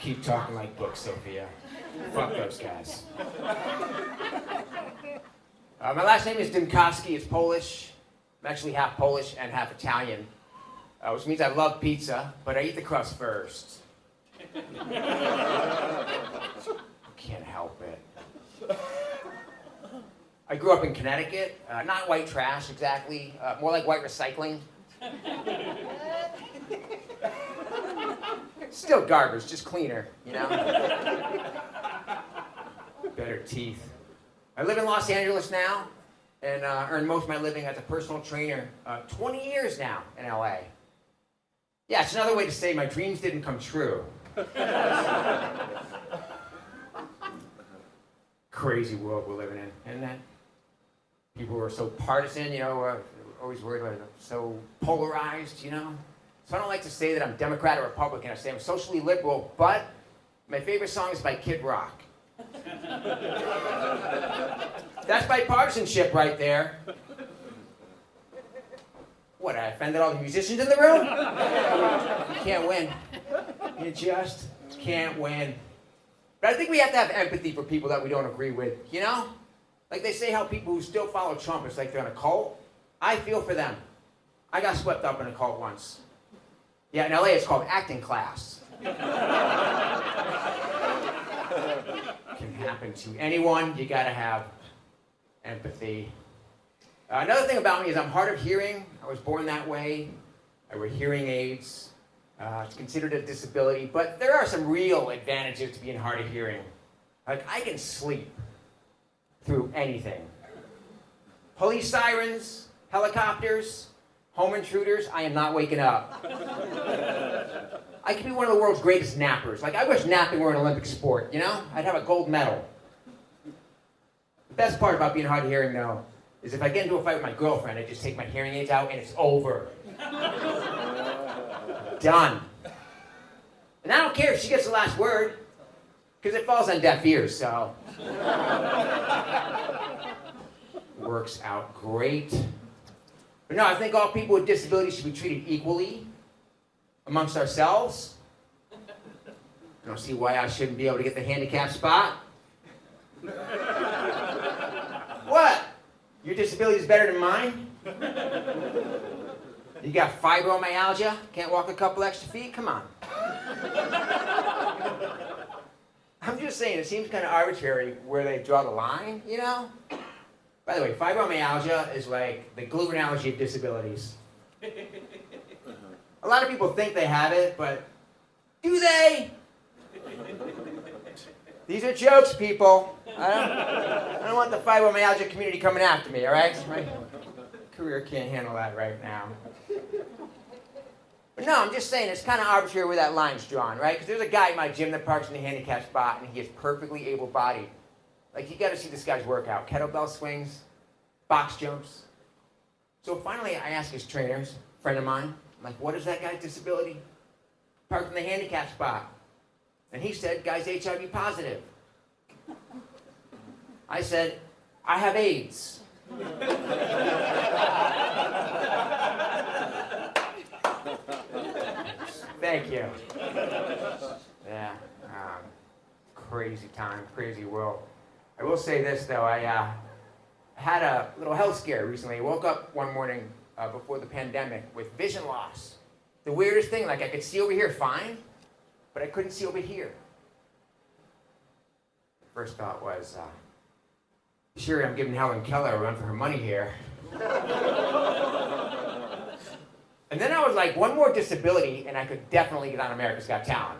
Keep talking like books, Sophia. Fuck those guys. My last name is Dymkowski. It's Polish. I'm actually half Polish and half Italian, which means I love pizza, but I eat the crust first. Can't help it. I grew up in Connecticut. Not white trash exactly, more like white recycling. Still garbage, just cleaner, you know? Better teeth. I live in Los Angeles now and earn most of my living as a personal trainer. 20 years now in LA. Yeah, it's another way to say my dreams didn't come true. Crazy world we're living in, isn't it? People who are so partisan, you know, always worried about it, so polarized, you know? So I don't like to say that I'm Democrat or Republican. I say I'm socially liberal, but my favorite song is by Kid Rock. That's bipartisanship right there. What, I offended all the musicians in the room? You can't win. You just can't win. But I think we have to have empathy for people that we don't agree with, you know? Like they say how people who still follow Trump, it's like they're in a cult. I feel for them. I got swept up in a cult once. Yeah, in LA it's called acting class. Can happen to anyone. You gotta have empathy. Another thing about me is I'm hard of hearing. I was born that way. I wear hearing aids. It's considered a disability, but there are some real advantages to being hard of hearing. Like I can sleep through anything. Police sirens, helicopters, home intruders, I am not waking up. I could be one of the world's greatest nappers. Like, I wish napping were an Olympic sport, you know? I'd have a gold medal. The best part about being hard of hearing, though, is if I get into a fight with my girlfriend, I just take my hearing aids out and it's over. Done. And I don't care if she gets the last word, because it falls on deaf ears, so. Works out great. But no, I think all people with disabilities should be treated equally amongst ourselves. I don't see why I shouldn't be able to get the handicap spot. What? Your disability is better than mine? You got fibromyalgia? Can't walk a couple extra feet? Come on. I'm just saying, it seems kind of arbitrary where they draw the line, you know? By the way, fibromyalgia is like the glue analogy of disabilities. A lot of people think they have it, but do they? These are jokes, people. I don't want the fibromyalgia community coming after me, all right? My career can't handle that right now. But no, I'm just saying, it's kind of arbitrary where that line's drawn, right? Because there's a guy in my gym that parks in the handicap spot, and he is perfectly able-bodied. Like, you gotta see this guy's workout. Kettlebell swings, box jumps. So finally, I asked his trainers, a friend of mine, I'm like, what is that guy's disability? Parked in the handicap spot. And he said, guy's HIV positive. I said, I have AIDS. Thank you. Yeah, crazy time, crazy world. I will say this though, I had a little health scare recently. I woke up one morning before the pandemic with vision loss. The weirdest thing, like I could see over here fine, but I couldn't see over here. First thought was, sure, I'm giving Helen Keller a run for her money here. And then I was like, one more disability and I could definitely get on America's Got Talent.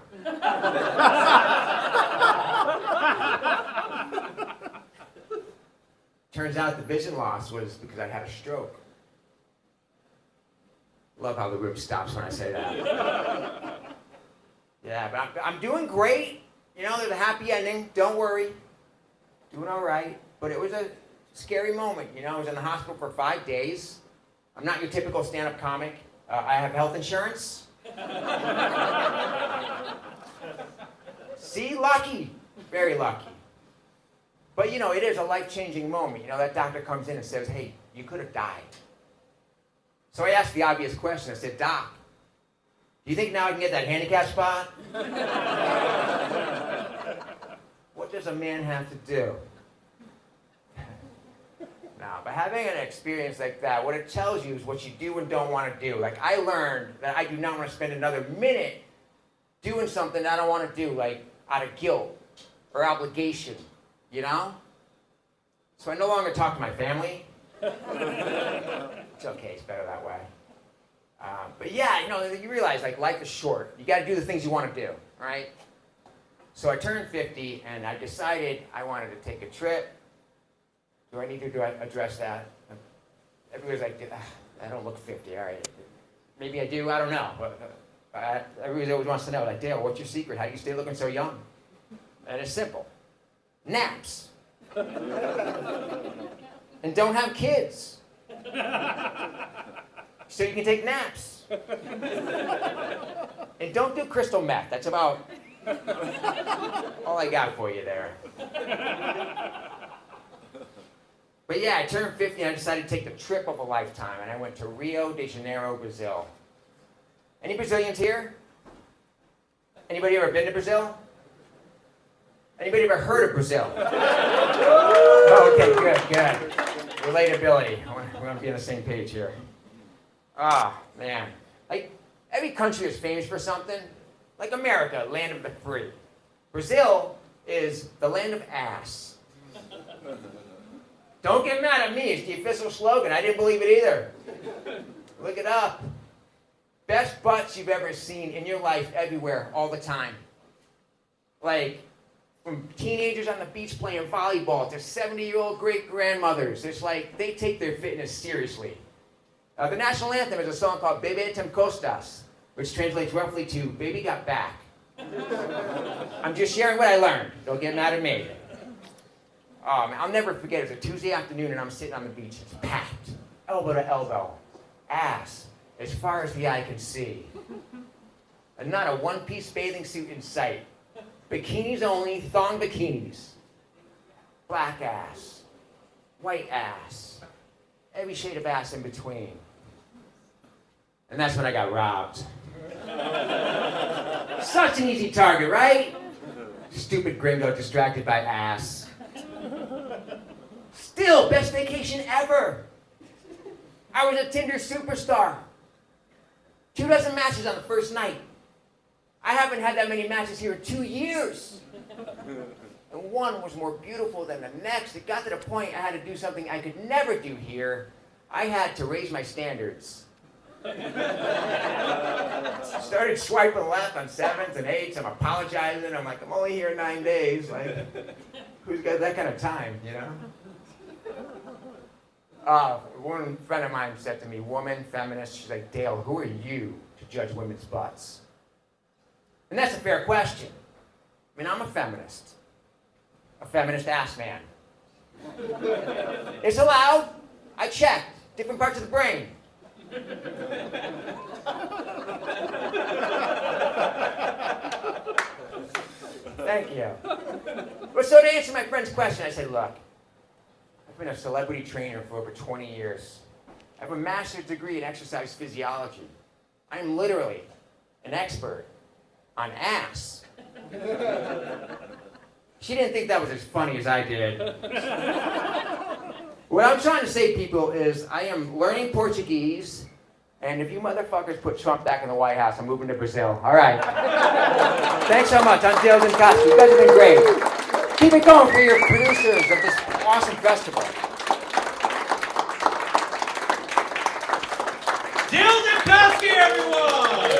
Turns out the vision loss was because I had a stroke. Love how the room stops when I say that. Yeah, but I'm doing great. You know, there's a happy ending. Don't worry. Doing all right. But it was a scary moment. You know, I was in the hospital for 5 days. I'm not your typical stand-up comic. I have health insurance. See, lucky. Very lucky. But, you know, it is a life-changing moment. You know, that doctor comes in and says, hey, you could have died. So I asked the obvious question. I said, Doc, do you think now I can get that handicap spot? What does a man have to do? No, but having an experience like that, what it tells you is what you do and don't want to do. Like, I learned that I do not want to spend another minute doing something I don't want to do, like out of guilt or obligation, you know? So I no longer talk to my family. It's okay, it's better that way. But yeah, you know, you realize, like, life is short. You got to do the things you want to do, right? So I turned 50, and I decided I wanted to take a trip. Do I need to address that? Everybody's like, I don't look 50, all right. Maybe I do, I don't know. But everybody always wants to know, like, Dale, what's your secret? How do you stay looking so young? And it's simple. Naps. And don't have kids. So you can take naps. And don't do crystal meth. That's about all I got for you there. But yeah, I turned 50 and I decided to take the trip of a lifetime, and I went to Rio de Janeiro, Brazil. Any Brazilians here? Anybody ever been to Brazil? Anybody ever heard of Brazil? Oh, okay, good. Relatability. We're going to be on the same page here. Ah, man. Like, every country is famous for something. Like America, land of the free. Brazil is the land of ass. Don't get mad at me, it's the official slogan. I didn't believe it either. Look it up. Best butts you've ever seen in your life, everywhere, all the time. Like, from teenagers on the beach playing volleyball to 70-year-old great-grandmothers. It's like, they take their fitness seriously. The national anthem is a song called Bebê Tem Costas, which translates roughly to, Baby Got Back. I'm just sharing what I learned. Don't get mad at me. Oh, man, I'll never forget. It was a Tuesday afternoon, and I'm sitting on the beach. It's packed, elbow to elbow, ass as far as the eye can see. And not a one-piece bathing suit in sight. Bikinis only, thong bikinis. Black ass, white ass, every shade of ass in between. And that's when I got robbed. Such an easy target, right? Stupid gringo distracted by ass. Still, best vacation ever. I was a Tinder superstar. 24 matches on the first night. I haven't had that many matches here in 2 years. And one was more beautiful than the next. It got to the point I had to do something I could never do here. I had to raise my standards. Started swiping left on 7s and 8s. I'm apologizing. I'm like, I'm only here 9 days. Like, who's got that kind of time, you know? One friend of mine said to me, woman, feminist, she's like, Dale, who are you to judge women's butts? And that's a fair question. I mean, I'm a feminist ass man. It's allowed. I checked. Different parts of the brain. Thank you. But so to answer my friend's question, I said, look, I've been a celebrity trainer for over 20 years. I have a master's degree in exercise physiology. I'm literally an expert on ass. She didn't think that was as funny as I did. What I'm trying to say, people, is I am learning Portuguese, and if you motherfuckers put Trump back in the White House, I'm moving to Brazil. All right. Thanks so much. I'm Dale Castro. You guys have been great. Keep it going for your producers of this awesome festival. Dale Castro, everyone!